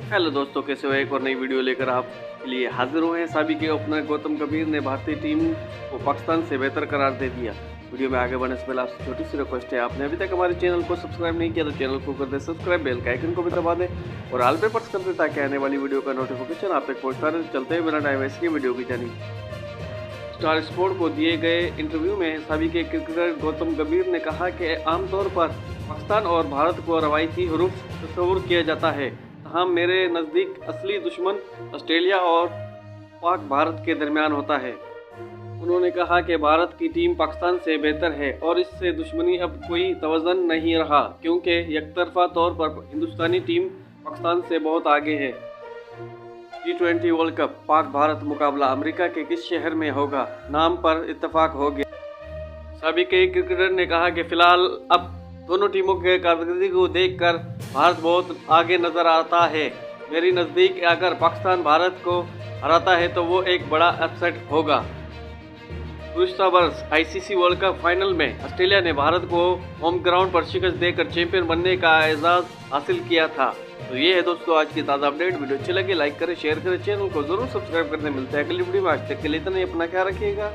Hello दोस्तों, कैसे हो? एक और नई वीडियो लेकर आपके लिए हाजिर हुए हैं। साबिक ओपनर गौतम गंभीर ने भारतीय टीम को पाकिस्तान से बेहतर करार दे दिया। वीडियो में आगे बढ़ने से पहले आपसे छोटी सी रिक्वेस्ट है, आपने अभी तक हमारे चैनल को सब्सक्राइब नहीं किया तो चैनल को कर दे सब्सक्राइब, बेल का आइकन को भी दबा दें और ऑल पे प्रेस कर दें ताकि आने वाली वीडियो का नोटिफिकेशन आप तक पहुँचता रहे। चलते हैं बिना टाइम वेस्ट किए वीडियो की जानिए। स्टार स्पोर्ट को दिए गए इंटरव्यू में साबिक क्रिकेटर गौतम गंभीर ने कहा कि आमतौर पर पाकिस्तान और भारत को रवायती हरूफ तस्वुर किया जाता है, तहम मेरे नज़दीक असली दुश्मन ऑस्ट्रेलिया और पाक भारत के दरमियान होता है। उन्होंने कहा कि भारत की टीम पाकिस्तान से बेहतर है और इससे दुश्मनी अब कोई तवज़न नहीं रहा, क्योंकि एकतरफा तौर पर हिंदुस्तानी टीम पाकिस्तान से बहुत आगे है। T20 world cup Pak Bharat मुकाबला अमेरिका के किस शहर में होगा, नाम पर इत्तेफाक हो गया। साबिक क्रिकेटर ने कहा कि फिलहाल अब दोनों टीमों के कारकर्दगी को देखकर भारत बहुत आगे नजर आता है। मेरी नज़दीक अगर पाकिस्तान भारत को हराता है तो वो एक बड़ा अपसेट होगा। गुज़श्ता बरस ICC वर्ल्ड कप फाइनल में ऑस्ट्रेलिया ने भारत को होम ग्राउंड पर शिकस्त देकर चैंपियन बनने का एजाज़ हासिल किया था। तो ये है दोस्तों आज की ताज़ा अपडेट। वीडियो अच्छी लगे लाइक करें, शेयर करें, चैनल को जरूर सब्सक्राइब करने। मिलते हैं अगली वीडियो में। आज तक के लिए इतना ही, अपना ख्याल रखिएगा।